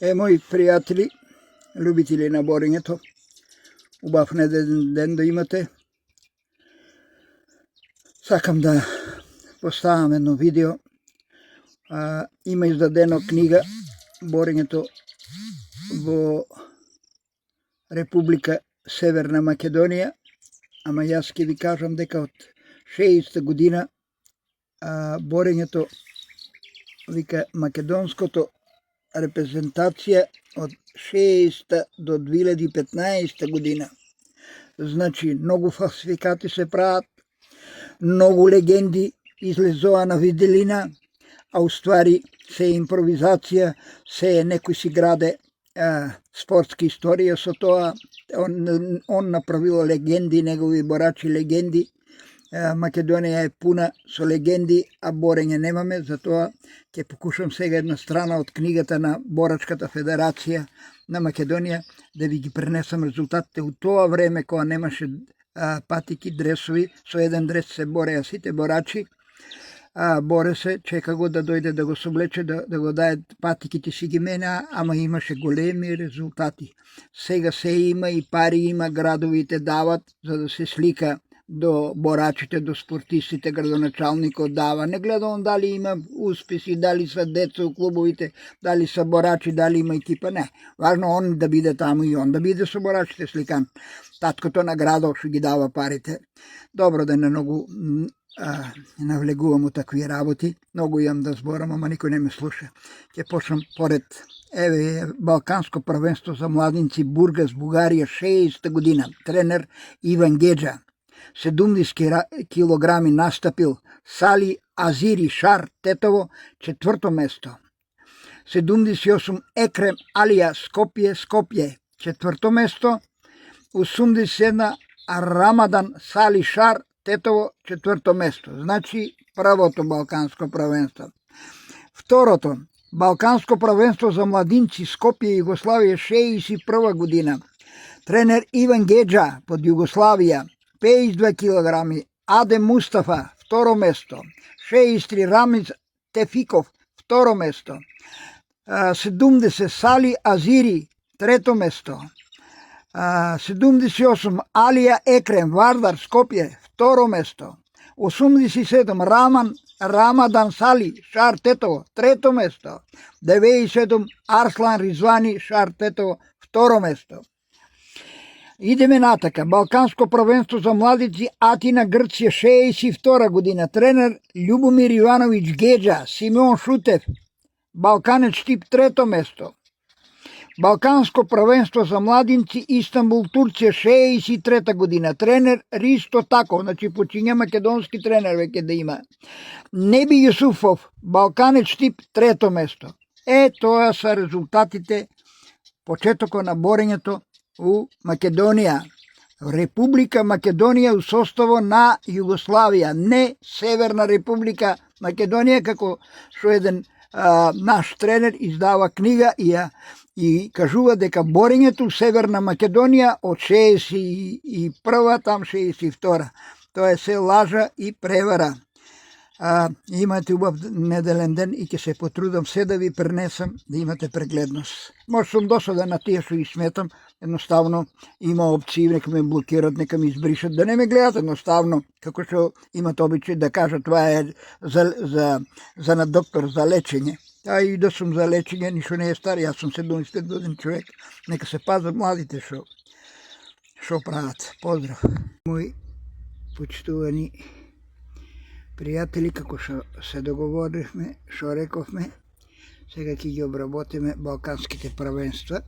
Мои пријатели, любители на борењето, убав неделен ден да имате. Сакам да поставам едно видео. Има издадено книга Борењето во Република Северна Македонија, ама јас ќе ви кажам дека од 60-та година борењето, вика, македонското репрезентација од 60-та до 2015 година. Значи, многу фалсификати се прават, многу легенди излезоа на виделина, а уствари се импровизација, се некој си граде спортски историја со тоа. Он направил легенди, негови борачи легенди. Македонија е пуна со легенди, а борење немаме, затоа ќе покушам сега една страна од книгата на Борачката федерација на Македонија да ви ги пренесам резултатите у тоа време кога немаше патики, дресови, со еден дрес се бореа сите борачи. Боре се, чека го да дојде да го соблече, да го даде патиките си ги менаа, ама имаше големи резултати. Сега се има и пари има, градовите дават за да се слика до борачите, до спортистите, градоначалникот дава. Не гледа он дали има успеси, дали са деца у клубовите, дали са борачи, дали има екипа, не. Важно он да биде таму и он да биде со борачите сликан. Таткото на градот што ги дава парите. Добро да не многу навлегувам у такви работи. Многу имам да зборам, ама никој не ме слуша. Ќе почнам поред. Еве Балканско првенство за младинци Бургас, Бугарија, 60-та година. Тренер Иван Геджа. 70 килограми настапил. Сали Азири Шар Тетово, 4-то место. 78 Екрем Алија Скопје, 4-то место. 81 Рамадан Сали Шар Тетово, 4-то место. Значи првото Балканско првенство. Второто Балканско првенство за младинци Скопје, Југославија, 61 година. Тренер Иван Геджа под Југославија, 52 килограми. Адем Мустафа, 2-ро место. 63 Рамиз Тефиков, 2-ро место. 70 Сали Азири, 3-то место. 78 Алија Екрем Вардар Скопје, 2-ро место. 87 Рамадан Сали Шар Тетово, 3-то место. 97 Арслан Ризвани Шар Тетово, 2-ро место. Идеме натака. Балканско првенство за младици Атина, Грција, 62 година. Тренер Љубомир Ивановиќ Геджа, Симеон Шутев, Балканец тип, 3-то место. Балканско првенство за младинци Истанбул, Турција, 63 година. Тренер Ристо Таков, значи почиња македонски тренер веќе да има. Неби Јусуфов, Балканец тип, 3-то место. Тоа се резултатите почетокот на борењето у Македонија. Република Македонија у составо на Југославија, не Северна Република Македонија, како што еден наш тренер издава книга и кажува дека борењето у Северна Македонија од 61-а, там 62-а. Тоа е се лажа и превара. Имате убав неделен ден и ќе се потрудам се да ви пренесам, да имате прегледност. Може сум досаден на тие што ги сметам, едноставно има опции, нека ме блокират, нека ме избришат, да не ме гледат едноставно, како што имат обичај да кажат това е за на доктор за лечење. И да сум за лечење, ништо не е стар, јас сум 70 годин човек, нека се пазат младите што прават. Поздрав. Мои почитувани пријатели, како што се договоривме, што рековме, сега ќе ги обработиме балканските првенства.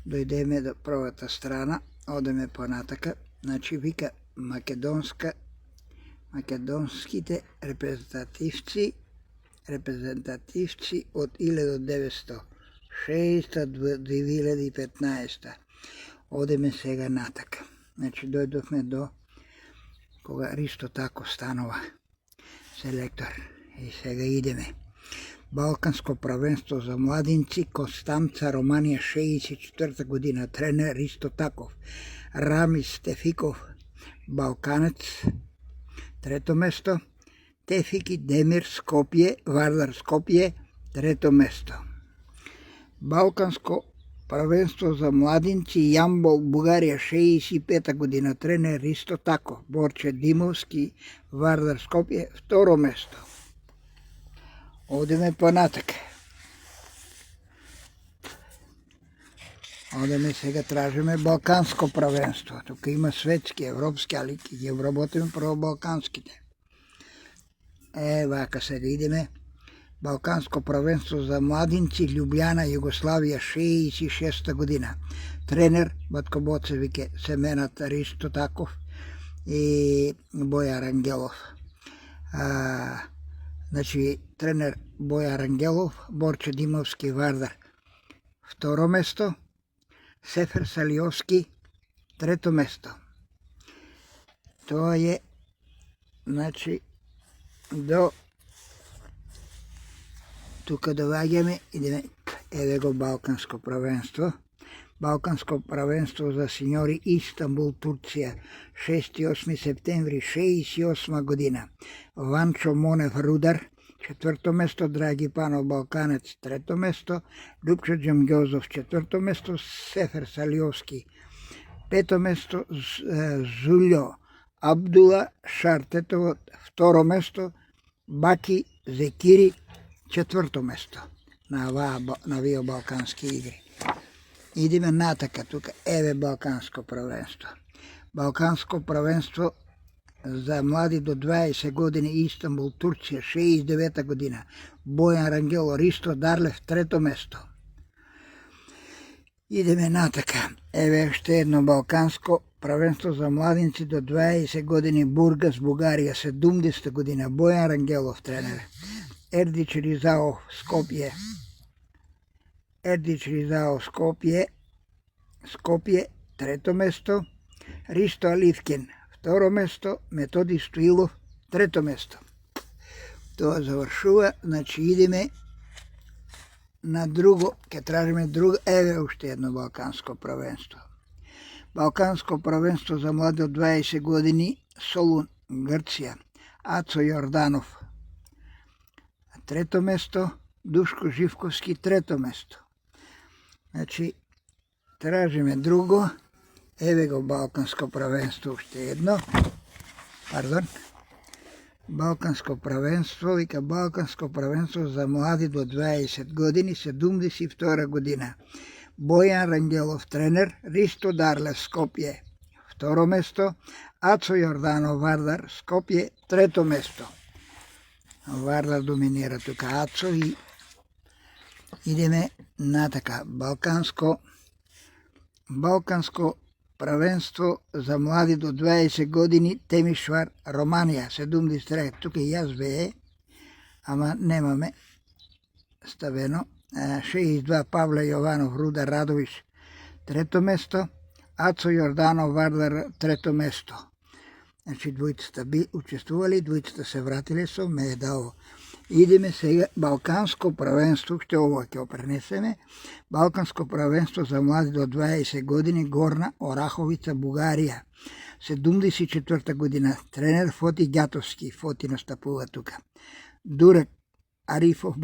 Дојдеме до првата страна, одеме понатака. Значи вика македонските репрезентативци од 1960 до 2015. Одеме сега натака. Значи дојдовме до кога Ристо Тако станува селектор. И сега идеме. Балканско првенство за младинци Констанца, Романија, 64 година. Тренер Ристо Таков. Рамис Тефиков, Балканец, 3-то место. Тефики Демир Скопје, Вардар Скопје, 3-то место. Балканско првенство за младинци Јамбол, Бугарија, 65 година, тренер Ристо Тако, Борче Димовски, Вардар Скопје, второ место. Одеме понатака. Одеме сега тражиме Балканско првенство. Тука има светски, европски, али ќе ги обработиме прво балканските. Вака сега идеме. Балканско првенство за младинци Љубљана, Југославија, 66 година. Тренер Батко Боцевике, Семенат Ристо Таков и Бојар Ангелов. Значи, тренер Бојар Ангелов, Борче Димовски, Вардар. Второ место. Сефер Салиовски, трето место. Тоа е, значи, до тука доваѓаме, идеме, еве го Балканско првенство. Балканско првенство за синьори Истанбул, Турција, 6 и 8 септември, 68 година. Ванчо Монев Рудар, четврто место, Драги Панов Балканец, трето место, Љупчо Џемгјозов, четврто место, Сефер Салиовски, пето место, Зулјо Абдула Шартетово, второ место, Баки Зекири, четврто место на вие балкански игри. Идеме натака тука, еве Балканско првенство. Балканско првенство за млади до 20 години Истанбул, Турција, 69 година. Бојан Рангело, Ристо Дарлев, трето место. Идеме натака. Еве уште едно Балканско првенство за младинци до 20 години Бургас, Бугарија, 70 година. Бојан Рангелов, тренер. Ердич Ризаов, Скопје. Скопје, трето место. Ристо Аливкин, второ место. Методи Стоилов, трето место. Тоа завршува, значи идеме на друго, ќе тражиме друго, еве уште едно Балканско првенство. Балканско првенство за млади од 20 години, Солун, Грција, Ацо Јорданов, трето место. Душко Живковски, трето место. Значи, тражиме друго, еве го Балканско првенство, уште едно. Балканско првенство, вика Балканско првенство за млади до 20 години, 72 година. Бојан Рангелов, тренер, Ристо Дарлев, Скопје, второ место. Ацо Јорданов, Вардар, Скопје, трето место. Вардар доминира тука Ацо и идеме натака. Балканско првенство за млади до 20 години Темишвар, Романија, 73. Тука и јас бе, ама немаме ставено. 62 Павле Јованов, Рудар Радовиш, трето место. Ацо Јорданов, Вардар, трето место. Значи двојцата би учествували, двојцата се вратиле со медал. Идеме сега Балканско првенство, што ово ќе опренесеме. Балканско првенство за млади до 20 години Горна Ораховица, Бугарија, 74 година. Тренер Фоти Ѓатовски, Фоти настапува тука. Дурак Арифов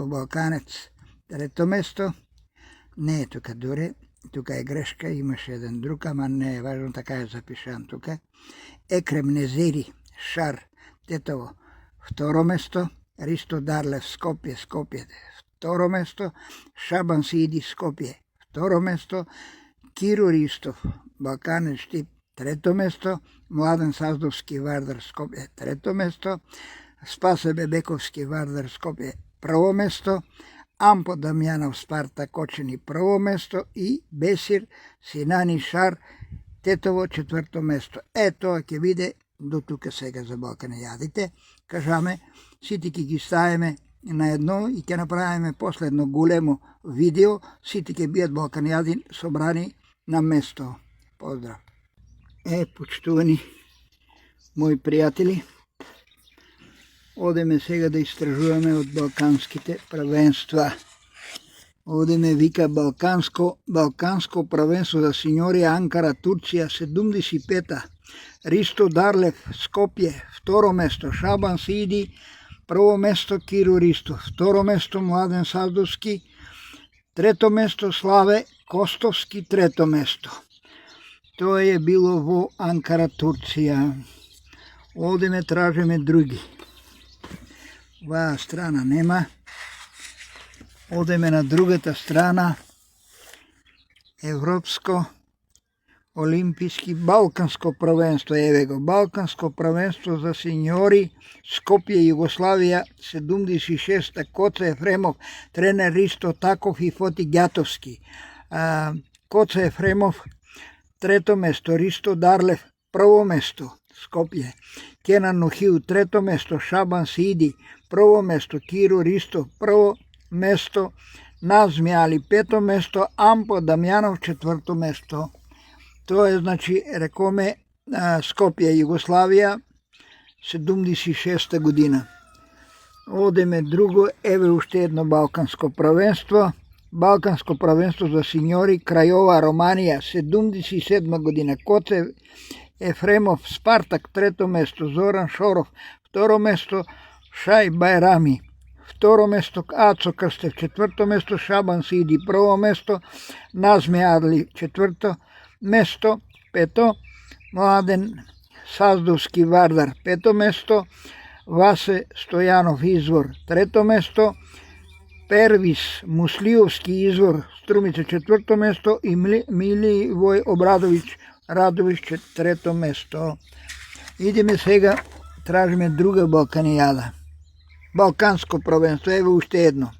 Балканец, трето место. Не е тука Дуре, тука е грешка, имаше еден друг, ама не е важно, така е запишан тука. Екрем Незери, Шар, Тетово, второ место. Ристо Дарлев, Скопје, второ место. Шабан Сиди, Скопје, второ место. Киро Ристов, Балканец Штип, трето место. Младен Саздовски, Вардар, Скопје, трето место. Спасе Бебековски, Вардар, Скопје, прво место. Ампо Дамјанов, Спарта Кочени, прво место. И Бесир Синани Шар, Тетово, четврто место. Тоа ќе биде до тука сега за Балканијадите. Кажаме, сите ќе ги ставиме на едно и ќе направиме последно големо видео. Сите ќе биат Балканијади собрани на место. Поздрав! Почитувани мои пријатели, одеме сега да истражуваме од балканските првенства. Одеме, вика, Балканско првенство за синьори Анкара, Турција, 75-та. Ристо Дарлев, Скопје, второ место. Шабан Сиди, Прво место Киро Ристов, второ место Младен Саздовски, трето место Славе Костовски, трето место. Тоа е било во Анкара, Турција. Одеме тражиме други. Оваа страна нема. Одеме на другата страна. Европско, олимписки, балканско првенство. Еве го, балканско првенство за сеньори, Скопје, Југославија, 76-та, Коца Ефремов, тренер Ристо Таков и Фоти Ѓатовски. Коца Ефремов, трето место, Ристо Дарлев, прво место, Скопје. Кенан Нухил, трето место, Шабан Сиди, прво место, Киро Ристов, прво место, Назми Али, пето место, Ампо Дамјанов, четврто место. Тоа е, значи, рекоме, Скопје, Југославија, 76-та година. Одеме друго, еве уште едно балканско првенство. Балканско првенство за сеньори, Крајова, Романија, 77 година. Коце Ефремов, Спартак, трето место, Зоран Шоров, второ место, Шај Бајрами, второ место, Ацо Крстев, четврто место, Шабан Сиди, прво место, Назме Адли, четврто место, пето, Младен Саздовски, Вардар, пето место, Васе Стојанов, Извор, трето место, Первис Муслиовски, Извор, Струмица, четврто место и Миливој Обрадовиќ, Радовиќ, трето место. Идеме сега, тражиме друга Балканијада. Балканско првенство, еве уште едно.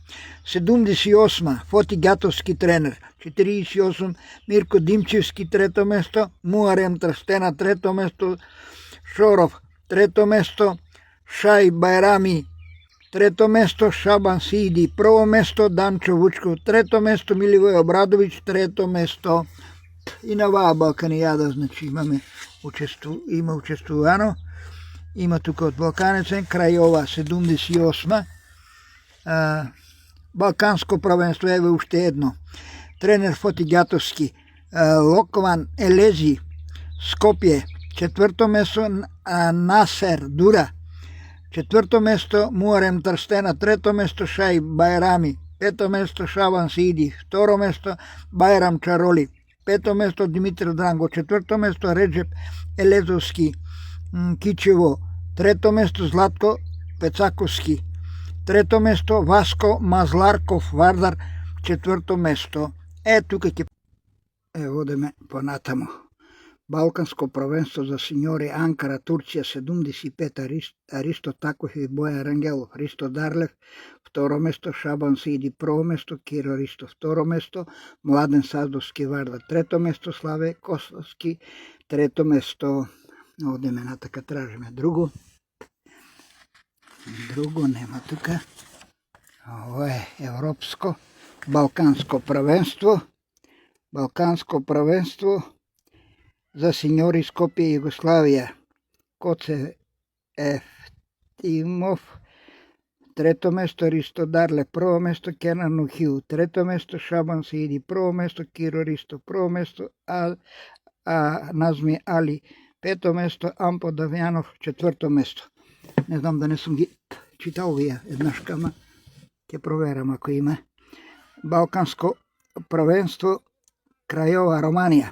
78-ма, Фоти Ѓатовски тренер. 48, Мирко Димчевски, трето место. Муарем Трстена, трето место. Шоров, трето место. Шај Бајрами, трето место. Шабан Сиди, прво место. Данчо Вучков, трето место. Миливој Обрадовиќ, трето место. И на оваа Балканијада, значи, има учествувано. Има тука од Балканецен, Крајова, 78-ма. Балканско првенство, еве уште едно. Тренер Фоти Ѓатовски, Локван Елези, Скопје, четврто место, Насер Дура, четврто место, Муарем Трстена, трето место, Шај Бајрами, пето место, Шабан Сиди, второ место, Бајрам Чароли, пето место, Димитар Дранго, четврто место, Реджеп Елезовски, Кичево, трето место, Златко Пецаковски, трето место, Васко Мазларков, Вардар, четврто место. Тука ќе одеме понатамо. Балканско првенство за сеньори, Анкара, Турција, 75, Аристо Таков и Бојан Рангелов, Ристо Дарлев, второ место, Шабан Сиди, прво место, Киро Ристо, второ место, Младен Саздовски, Вардар, трето место, Славе Костовски, трето место. Одеме натака, тражиме друго. Друго нема тука. Ово е европско, балканско првенство. Балканско првенство за сеньори, Скопје, Југославија. Коце Ефтимов, трето место, Ристо Дарле, прво место, Кенан Нухил, трето место, Шабан Сиди, прво место, Киро Ристо, прво место, Назми Али, пето место, Ампо Дамјанов, четврто место. Не знам да не сум ги читал вие еднаш, ама ќе проверам ако има. Балканско првенство, Крајова, Романија.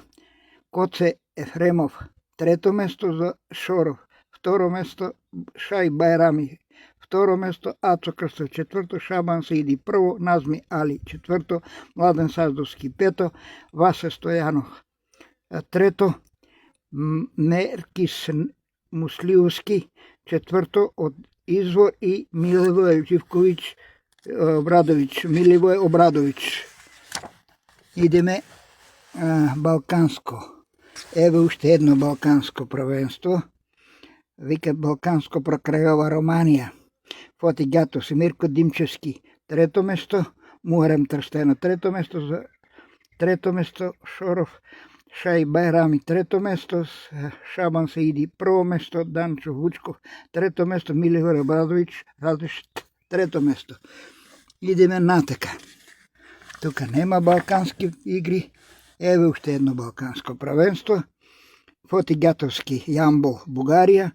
Коце Ефремов, трето место за Шоров, второ место Шај Бајрами, второ место Ацо Крстев, четврто Шабан Сиди, прво Назми Али, четврто Младен Саздовски, пето Васе Стојанов, трето Меркис Муслиовски, четврто од Извор и Миливој Обрадовиќ. Идеме балканско. Еве уште едно балканско првенство. Вика балканско про Крајова, Романија. Фоти Ѓатовски, Мирко Димчевски, трето место, Муарем Трстена, трето место Шоров, Шај Бајрами, трето место, Шабан Саиди, прво место, Данчо Вучков, трето место, Миливој Обрадовиќ, трето место. Идеме натака. Тука нема балкански игри. Еве уште едно балканско првенство. Фоти Ѓатовски, Јамбол, Бугарија.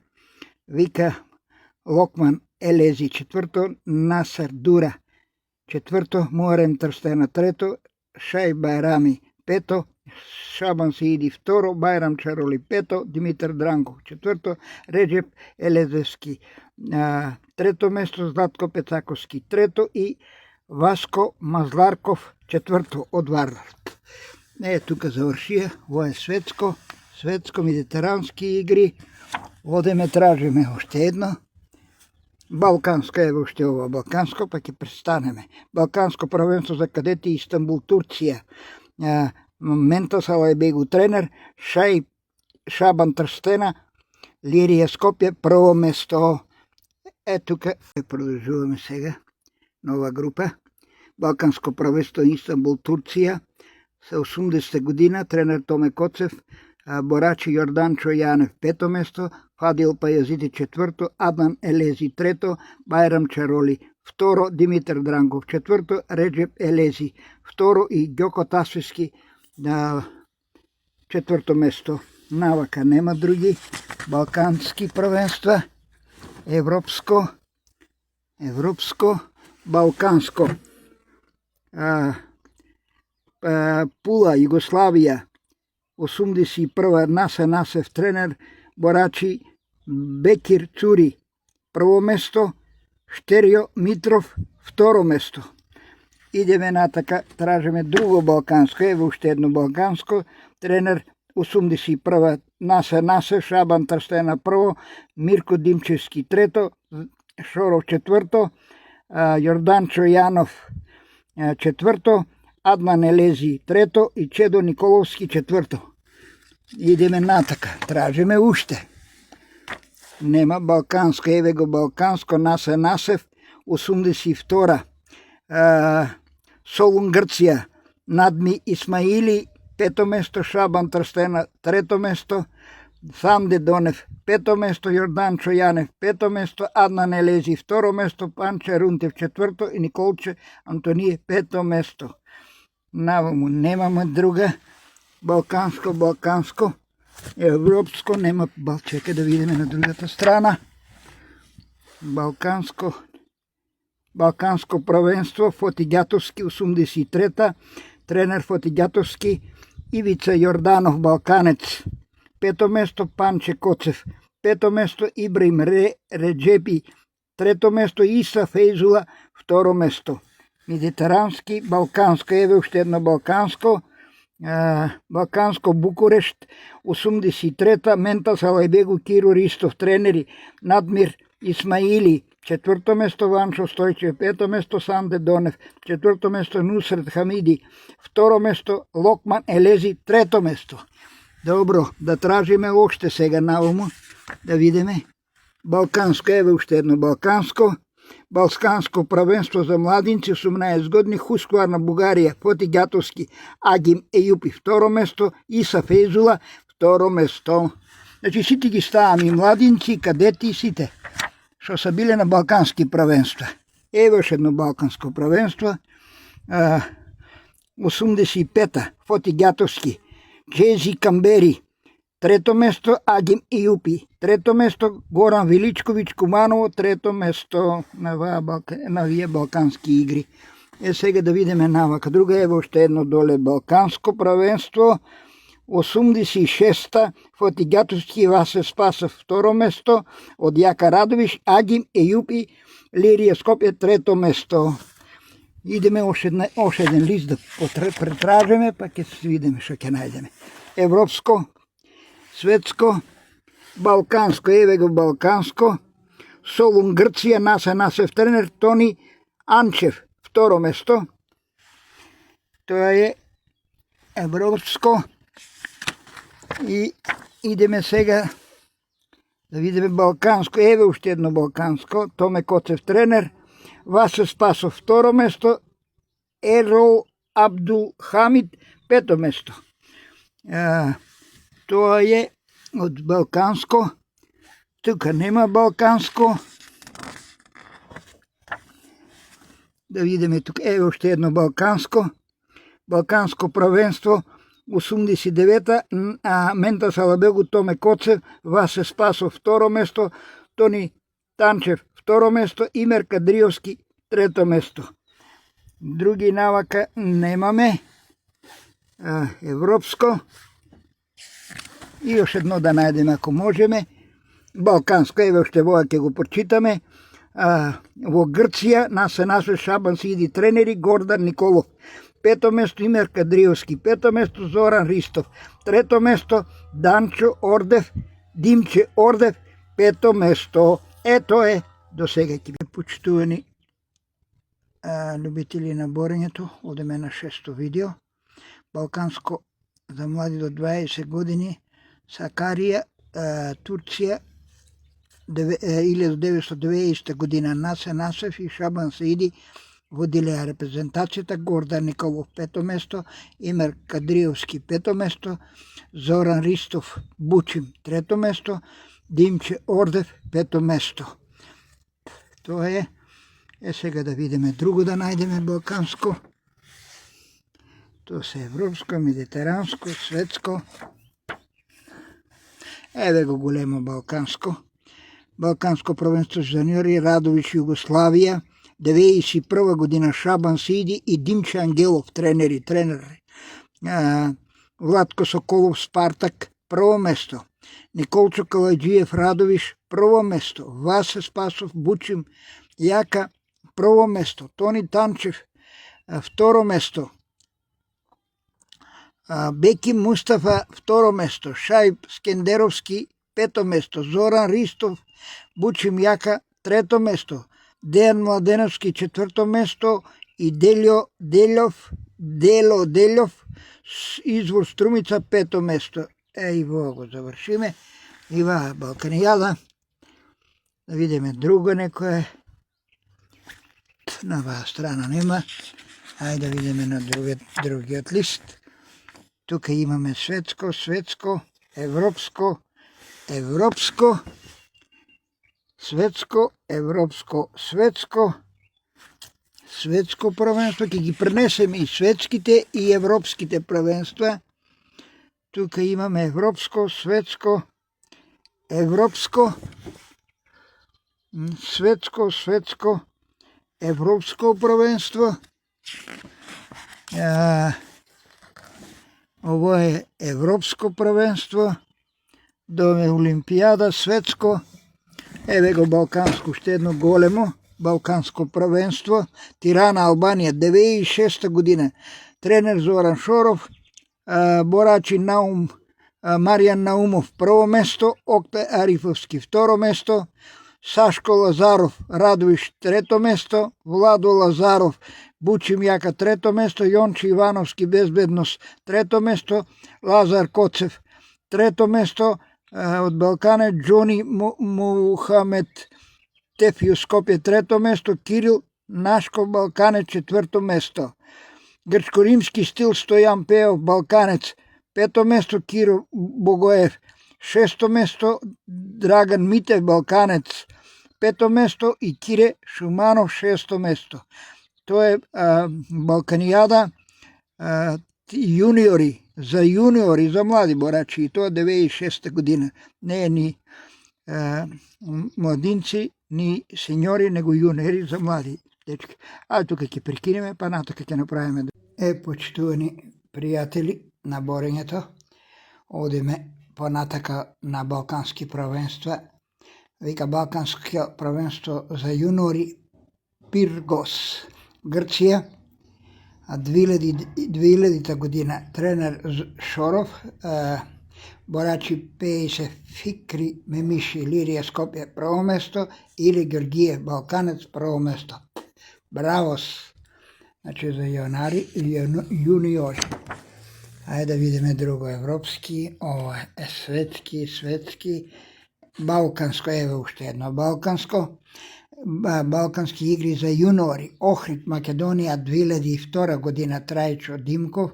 Вика Локман Елези, четврто Насер Дура, четврто Муарем Трстена, трето Шај Байрами, пето Шабан Сииди, второ Байрам Чароли, пето Димитар Дранков, четврто Реджеп Елезевски, трето место Златко Пецаковски, трето и Васко Мазларков, четврто од Вардар. Тука завршија, ово е светско медитерански игри. Одеме тражиме уште едно. Балканско е уште ова балканско, па ќе престанеме. Балканско првенство за кадети Истанбул, Турција. Ментас Алајбегу тренер, Шабан Трстена, Лирија Скопје, прво место. Тука продолжуваме сега нова група. Балканско првенство Истанбул, Турција. Со 80 година, тренер Томе Коцев, борачи Јорданчо Јанев, пето место, Фадил Пајазити, четврто, Аднан Елези, трето, Байрам Чароли, второ, Димитар Дранков, четврто, Реджеп Елези, второ и Ѓоко Тасвиски на четврто место. Навака нема други балкански првенства, европско, балканско. Пула, Југославија, 81 Наса Насев тренер, борачи Бекир Цури, прво место, Штерио Митров, второ место. Идеме натака, тражиме друго балканско, ево уште едно балканско, тренер 81 Наса Насев, Шабан Трстена прво, Мирко Димчевски трето, Шоров четврто, Јорданчо Јанов четврто, Аднан Елези трето и Чедо Николовски четврто. Идеме натака, тражиме уште. Нема балканско, еве го балканско, Наса Насев, 82. Солун Грција, Надми Исмаили, пето место, Шабан Трстена, трето место, Самде Донев, пето место, Јорданчо Јанев, пето место, Аднан Елези, второ место, Панче Рунтев, четврто и Николче Антоние, пето место. Наваму немаме друга балканско, европско, нема балчека, да видиме на другата страна. Балканско првенство, Фоти Ѓатовски, 83-та, тренер Фоти Ѓатовски, Ивица Јорданов, балканец, пето место Панче Коцев, пето место Ибраим Реджепи, трето место Иса Фейзула, второ место. Медитерански, балканско, еве уште едно балканско, балканско Букурешт, 83-та, Ментас Алајбегу Киро Ристов, тренери Надмир Исмаили, четврто место Ванчо Стојчев, пето место Санде Донев, четврто место Нусрет Хамиди, второ место Локман Елези, трето место. Добро, да тражиме уште сега наваму, да видиме. Балканско, еве уште едно балканско првенство за младинци, 18 години, Хускварна, Бугарија, Фоти Ѓатовски, Агим Ејупи, второ место, Иса Фейзула, второ место. Значи сите ги ставам, и младинци, кадети, сите, што са биле на балкански првенства. Ево еш едно балканско првенство, 85-та, Фоти Ѓатовски, Джези Камбери, трето место Агим Ејупи, трето место Горан Величковиќ Куманово, трето место на вие балкански игри. Сега да видиме навака друга, ево уште едно доле балканско првенство, 86-та, Фоти Ѓатовски, Васе Спасов, второ место, од Јака Радовиш, Агим Ејупи, Лирија Скопје, трето место. Идеме още еден лист да претражиме, па ќе видиме што ќе најдеме. Европско, светско, балканско, еве го балканско, Солун Грција, Наса Насев тренер, Тони Анчев, второ место. Тоа е европско. И идеме сега да видиме балканско, еве уште едно балканско, Томе Коцев тренер, Васе Спасов второ место, Ерол Абдул Хамид пето место. Тоа е од балканско. Тука нема балканско. Да видиме тука, еве уште едно балканско. Балканско првенство 89-та, Ментас Алајбегу Томе Коцев, Васе Спасов второ место, Тони Танчев второ место, Имер Кадриовски трето место. Други навака немаме. Европско. И još едно да најдеме ако можеме. Балканско, еве уште воја ќе го прочитаме. Во Грција се нашол Шабан Сиди тренери Гордан Николов. Пето место Имер Кадриовски, пето место Зоран Ристов, трето место Данчо Ордев, Димче Ордев, пето место. Ето е до сега ќе би почитувани любители на борењето. Одеме на 6-то видео. Балканско за млади до 20 години, Сакарија, Турција, 1990 година. Насе Насев и Шабан Саиди водилеа репрезентацијата. Гордан Николов пето место, Имер Кадриовски пето место, Зоран Ристов Бучим трето место, Димче Ордев пето место. Тоа е. Сега да видиме друго да најдеме балканско. Тоа се европско, медитеранско, светско. Еве го големо балканско. Балканско првенство жуниори Радович Југославија, 1991 година Шабан Сиди и Димче Ангелов тренери. Владко Соколов Спартак прво место, Николчо Каладжиев Радовиш прво место, Васе Спасов Бучим Јака прво место, Тони Танчев второ место, Беки Мустафа второ место, Шајб Скендеровски пето место, Зоран Ристов Бучим Јака трето место, Дејан Младеновски четврто место и Дело Делов извор Струмица пето место. И во го завршиме. Ива Балканијада. Да видиме друго некое. На оваа страна нема. Ајде да видиме на другиот лист. Тука имаме светско, европско, светско првенство. Ќе ги пренесеме и светските и европските првенства. Тука имаме европско, светско, европско првенство. Ово е европско првенство. Доме Олимпијада, светско. Еве го балканско, уште едно големо балканско првенство. Тирана, Албанија, 2006 година. Тренер Зоран Шоров, борачи Маријан Наумов прво место, Окта Арифовски второ место, Сашко Лазаров Радовиш трето место, Владо Лазаров Бучим Јака трето место, Јонче Ивановски Безбедност трето место, Лазар Коцев трето место, од Балкане Џони Мухамед Тефију Скопје трето место, Кирил Нашков Балканец четврто место, Грчко-римски стил Стојан Пеов Балканец пето место, Киро Богоев шесто место, Драган Митев Балканец пето место и Кире Шуманов шесто место. Тоа е Балканијада јуниори, за млади борачи, и тоа 2006 година. Не е ни младинци, ни сеньори, него јуниори за млади дечки. Тука ќе прекинеме, па натака ќе направиме. Почитувани пријатели на борењето, одиме понатака на балкански првенства. Вика балканско првенство за јуниори Пиргос, Грција, 2000 година. Тренер Шоров, борачи Пејсе Фикри Мемиши Лирија Скопје прво место, или Георгиев Балканец прво место. Бравос! Значи за јуниори. Ајде да видиме друго европски, ова е светски, балканско, еве уште едно балканско. Балкански игри за јуниори, Охрид, Македонија, 2002 година, Трајчо Димков,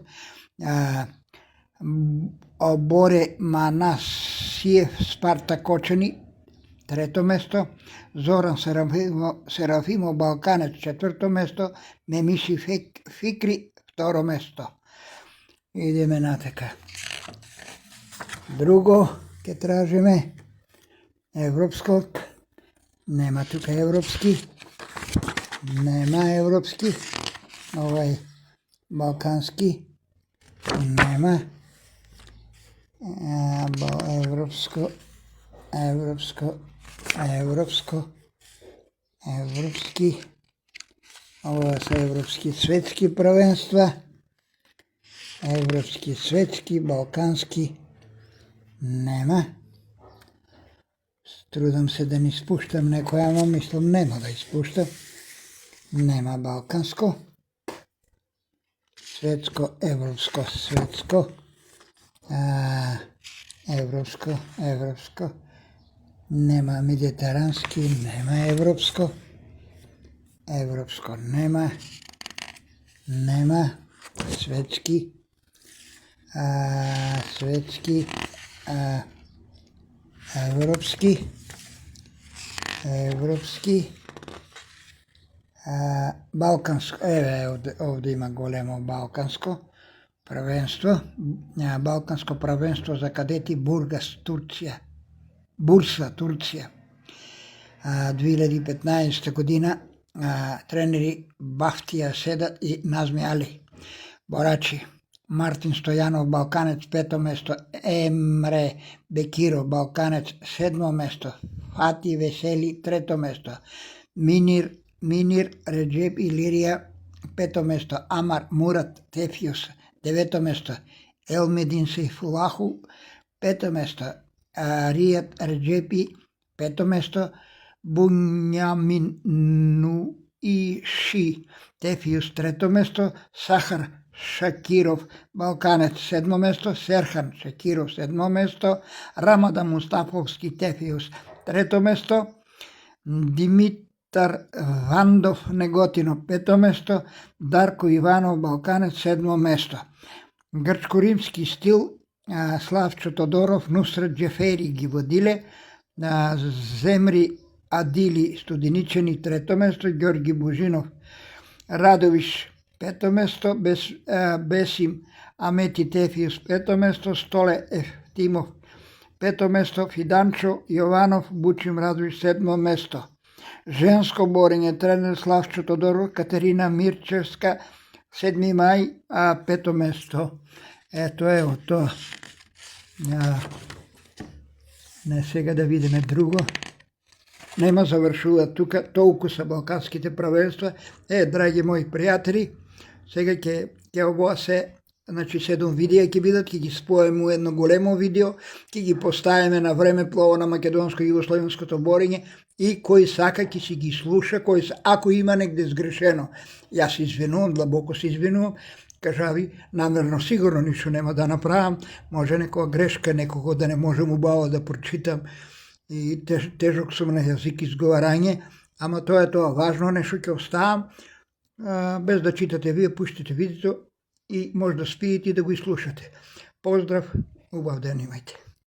Оборе Манасиев, Спарта Кочани, трето место, Зоран Серафимо Балканец, четврто место, Мемиши Фикри, второ место. Идеме натака. Друго ќе тражиме европскот. Нема тука европски. Нема европски. Овај балкански. Нема. Европско. Европски. Ова се европски светски првенства. Европски, светски, балкански. Нема. Трудам се да не испуштам некоја, ама мислам нема да испуштам. Нема балканско. Светско, европско, светско. Европско. Нема медитерански, нема европско. Европско нема. Нема. Светски. Светски. Европски. Балканско. Овде има големо балканско првенство. Балканско првенство за кадети Бургас, Турција. Бурса, Турција. 2015 година тренери Бахтија Седат и Назми Али. Борачи Мартин Стојанов, балканец, 5 место. Емре Бекиров, балканец, 7 место. Фати Весели, 3 место. Минир Реджеп Илирија, 5 место. Амар Мурат Тефиус, 9 место. Елмедин Сейфулаху, 5 место. Ријат Реджепи, 5 место. Бунјамин Нуиши Тефиус, 3 место. Сахар Шакиров, балканец, 7 место. Серхан Шакиров, 7 место. Рамада Мустафовски Тефиус, 3 место. Димитар Вандов Неготино, 5 место. Дарко Иванов, балканец, 7 место. Грчко-римски стил Славчо Тодоров, Нусрет Джефери ги водиле. Земри Адили Студеничени, 3 место. Ѓорги Божинов Радовиш, 5 место. Бесим Амети Тефиус, 5 место. Столе Ефтимов, 5 место. Фиданчо Јованов Бучим Радовиш, 7 место. Женско борење, тренер Славчо Тодоров, Катерина Мирчевска, 7 мај, 5 место. Ето е од тоа. Не, сега да видиме друго. Нема завршува тука, толку са балканските првенства. Драги мои пријатели, сега ќе овоа се, значи 7 видеа ќе бидат, ќе ги споеме у едно големо видео, ќе ги поставиме на време плово на македонско-југословенското борење и кој сака ќе си ги слуша, ако има негде сгрешено. Јас се извинувам, длабоко се извинувам, кажави, намерно сигурно ништо нема да направам, може некоја грешка, некого да не можем убаво да прочитам и тежок сум на јазик изговарање, ама тоа е тоа, важно нешто ќе оставам, без да читате вие, пуштите видеото и може да спиете и да го изслушате. Поздрав, убав ден имајте.